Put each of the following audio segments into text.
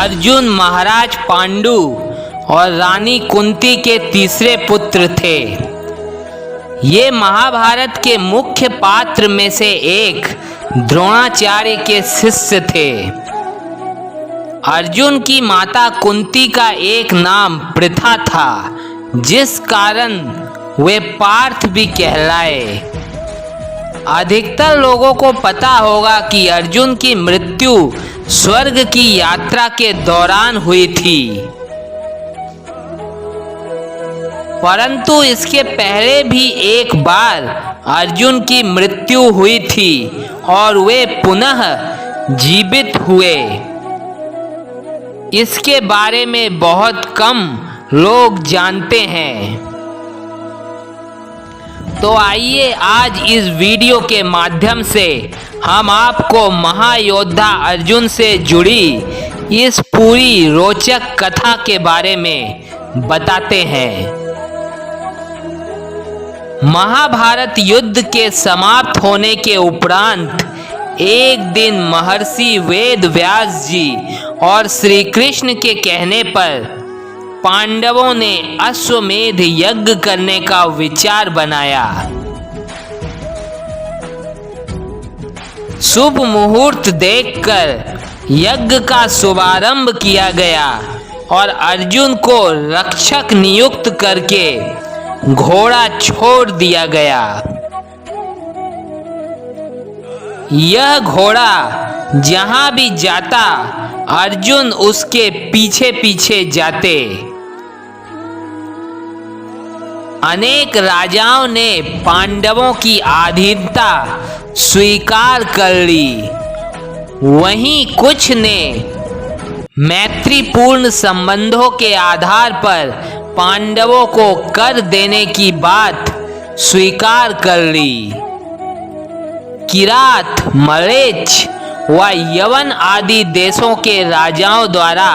अर्जुन महाराज पांडु और रानी कुंती के तीसरे पुत्र थे। ये महाभारत के मुख्य पात्र में से एक द्रोणाचार्य के शिष्य थे। अर्जुन की माता कुंती का एक नाम पृथा था, जिस कारण वे पार्थ भी कहलाए। अधिकतर लोगों को पता होगा कि अर्जुन की मृत्यु स्वर्ग की यात्रा के दौरान हुई थी, परंतु इसके पहले भी एक बार अर्जुन की मृत्यु हुई थी और वे पुनः जीवित हुए। इसके बारे में बहुत कम लोग जानते हैं। तो आइए आज इस वीडियो के माध्यम से हम आपको महायोद्धा अर्जुन से जुड़ी इस पूरी रोचक कथा के बारे में बताते हैं। महाभारत युद्ध के समाप्त होने के उपरांत एक दिन महर्षि वेद व्यास जी और श्री कृष्ण के कहने पर पांडवों ने अश्वमेध यज्ञ करने का विचार बनाया। शुभ मुहूर्त देखकर यज्ञ का शुभारंभ किया गया और अर्जुन को रक्षक नियुक्त करके घोड़ा छोड़ दिया गया। यह घोड़ा जहां भी जाता अर्जुन उसके पीछे पीछे जाते। अनेक राजाओं ने पांडवों की अधीनता स्वीकार कर ली, वहीं कुछ ने मैत्रीपूर्ण संबंधों के आधार पर पांडवों को कर देने की बात स्वीकार कर ली। किरात, मलेच्छ व यवन आदि देशों के राजाओं द्वारा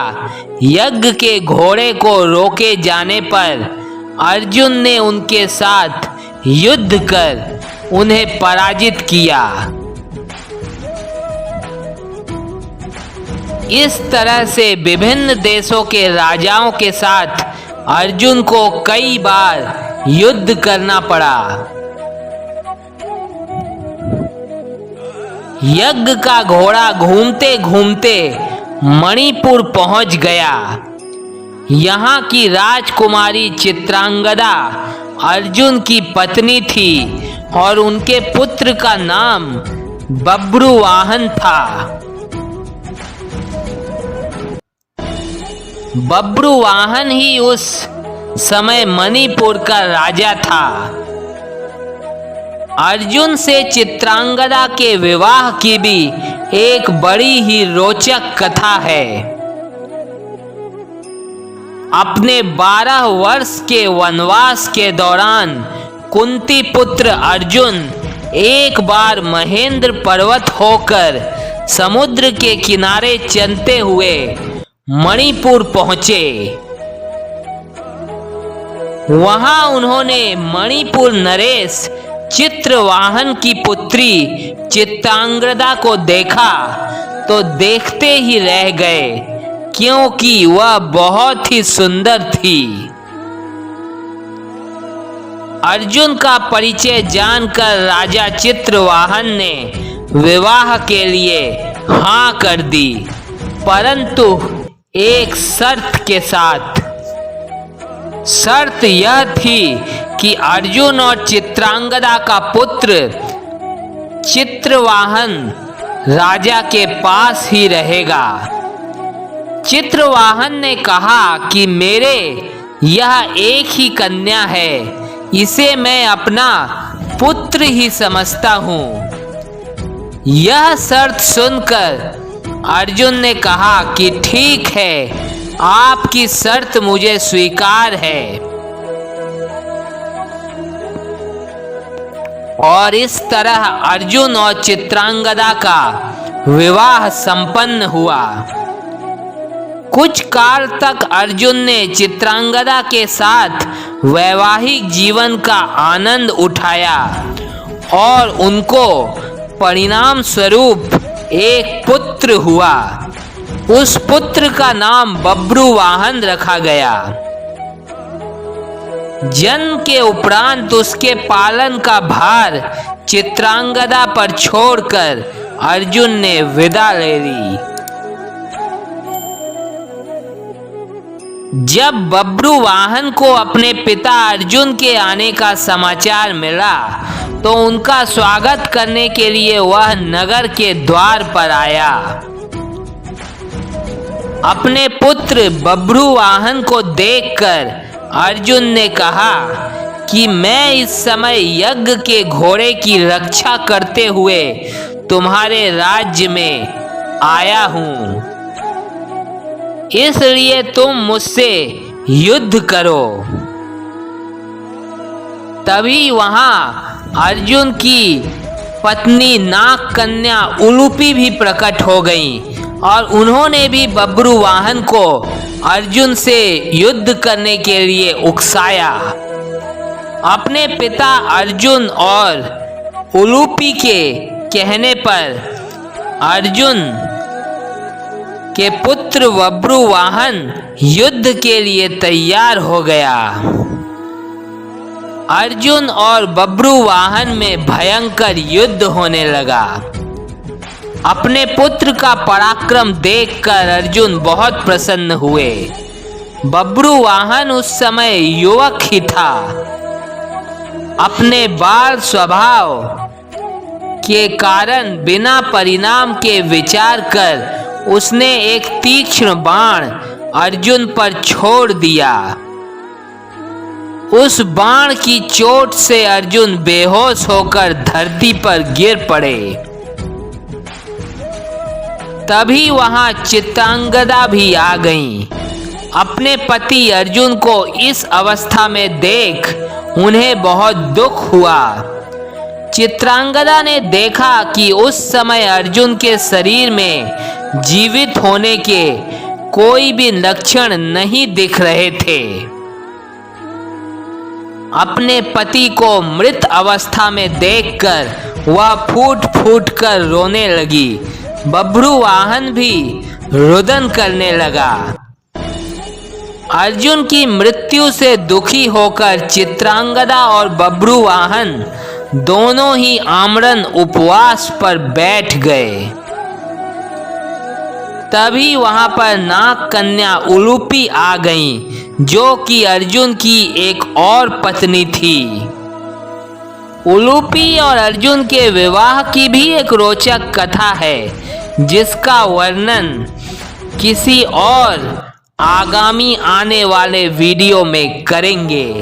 यज्ञ के घोड़े को रोके जाने पर अर्जुन ने उनके साथ युद्ध कर उन्हें पराजित किया। इस तरह से विभिन्न देशों के राजाओं के साथ अर्जुन को कई बार युद्ध करना पड़ा। यज्ञ का घोड़ा घूमते घूमते मणिपुर पहुंच गया। यहाँ की राजकुमारी चित्रांगदा अर्जुन की पत्नी थी और उनके पुत्र का नाम बब्रुवाहन था। बब्रुवाहन ही उस समय मणिपुर का राजा था। अर्जुन से चित्रांगदा के विवाह की भी एक बड़ी ही रोचक कथा है। अपने 12 वर्ष के वनवास के दौरान कुंती पुत्र अर्जुन एक बार महेंद्र पर्वत होकर समुद्र के किनारे चलते हुए मणिपुर पहुंचे। वहां उन्होंने मणिपुर नरेश चित्रवाहन की पुत्री चित्रांगदा को देखा तो देखते ही रह गए, क्योंकि वह बहुत ही सुंदर थी। अर्जुन का परिचय जानकर राजा चित्रवाहन ने विवाह के लिए हाँ कर दी, परंतु एक शर्त के साथ। शर्त यह थी कि अर्जुन और चित्रांगदा का पुत्र चित्रवाहन राजा के पास ही रहेगा। चित्रवाहन ने कहा कि मेरे यह एक ही कन्या है, इसे मैं अपना पुत्र ही समझता हूँ। यह शर्त सुनकर अर्जुन ने कहा कि ठीक है, आपकी शर्त मुझे स्वीकार है। और इस तरह अर्जुन और चित्रांगदा का विवाह संपन्न हुआ। कुछ काल तक अर्जुन ने चित्रांगदा के साथ वैवाहिक जीवन का आनंद उठाया और उनको परिणाम स्वरूप एक पुत्र हुआ। उस पुत्र का नाम बब्रुवाहन रखा गया। जन्म के उपरांत उसके पालन का भार चित्रांगदा पर छोड़कर अर्जुन ने विदा ले ली। जब बब्रुवाहन को अपने पिता अर्जुन के आने का समाचार मिला तो उनका स्वागत करने के लिए वह नगर के द्वार पर आया। अपने पुत्र बब्रुवाहन को देखकर अर्जुन ने कहा कि मैं इस समय यज्ञ के घोड़े की रक्षा करते हुए तुम्हारे राज्य में आया हूं, इसलिए तुम मुझसे युद्ध करो। तभी वहां अर्जुन की पत्नी नाग कन्या उलूपी भी प्रकट हो गईं और उन्होंने भी बब्रुवाहन को अर्जुन से युद्ध करने के लिए उकसाया। अपने पिता अर्जुन और उलूपी के कहने पर अर्जुन के पुत्र बब्रुवाहन युद्ध के लिए तैयार हो गया। अर्जुन और बब्रुवाहन में भयंकर युद्ध होने लगा। अपने पुत्र का पराक्रम देखकर अर्जुन बहुत प्रसन्न हुए। बब्रुवाहन उस समय युवक ही था। अपने बाल स्वभाव के कारण बिना परिणाम के विचार कर उसने एक तीक्ष्ण बाण अर्जुन पर छोड़ दिया। उस बाण की चोट से अर्जुन बेहोश होकर धरती पर गिर पड़े। तभी वहां चित्रांगदा भी आ गईं। अपने पति अर्जुन को इस अवस्था में देख उन्हें बहुत दुख हुआ। चित्रांगदा ने देखा कि उस समय अर्जुन के शरीर में जीवित होने के कोई भी लक्षण नहीं दिख रहे थे। अपने पति को मृत अवस्था में देखकर वह फूट फूट कर रोने लगी। बब्रुवाहन भी रुदन करने लगा। अर्जुन की मृत्यु से दुखी होकर चित्रांगदा और बब्रुवाहन दोनों ही आमरण उपवास पर बैठ गए। तभी वहां पर नाग कन्या उलूपी आ गईं, जो कि अर्जुन की एक और पत्नी थी। उलूपी और अर्जुन के विवाह की भी एक रोचक कथा है, जिसका वर्णन किसी और आगामी आने वाले वीडियो में करेंगे।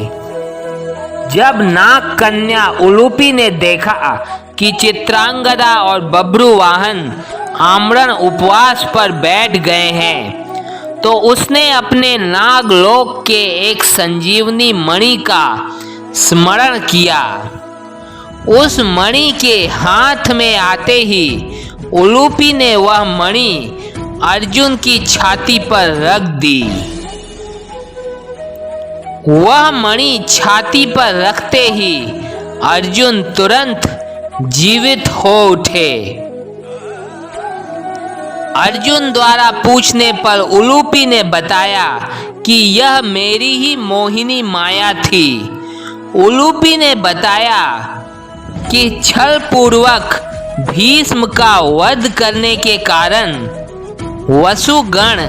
जब नाग कन्या उलूपी ने देखा कि चित्रांगदा और बब्रुवाहन आमरण उपवास पर बैठ गए हैं, तो उसने अपने नागलोक के एक संजीवनी मणि का स्मरण किया। उस मणि के हाथ में आते ही उलूपी ने वह मणि अर्जुन की छाती पर रख दी। वह मणि छाती पर रखते ही अर्जुन तुरंत जीवित हो उठे। अर्जुन द्वारा पूछने पर उलूपी ने बताया कि यह मेरी ही मोहिनी माया थी। उलूपी ने बताया कि छल पूर्वक भीष्म का वध करने के कारण वसुगण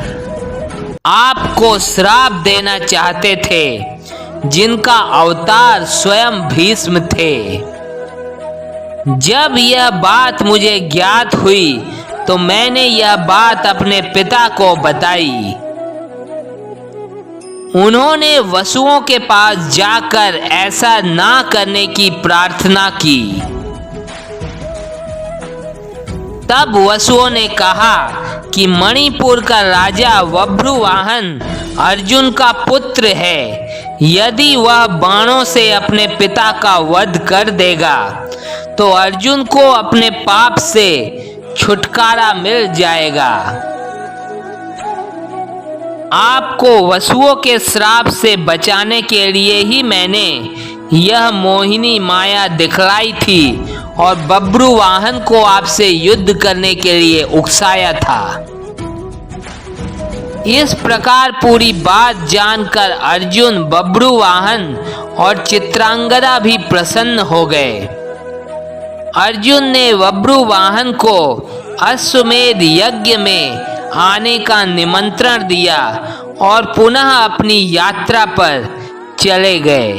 आपको श्राप देना चाहते थे, जिनका अवतार स्वयं भीष्म थे। जब यह बात मुझे ज्ञात हुई तो मैंने यह बात अपने पिता को बताई। उन्होंने वसुओं के पास जाकर ऐसा ना करने की प्रार्थना की। तब वसुओं ने कहा कि मणिपुर का राजा बब्रुवाहन अर्जुन का पुत्र है। यदि वह बाणों से अपने पिता का वध कर देगा तो अर्जुन को अपने पाप से छुटकारा मिल जाएगा। आपको वसुओं के श्राप से बचाने के लिए ही मैंने यह मोहिनी माया दिखलाई थी और बब्रुवाहन को आपसे युद्ध करने के लिए उकसाया था। इस प्रकार पूरी बात जानकर अर्जुन, बब्रुवाहन और चित्रांगदा भी प्रसन्न हो गए। अर्जुन ने बब्रुवाहन को अश्वमेध यज्ञ में आने का निमंत्रण दिया और पुनः अपनी यात्रा पर चले गए।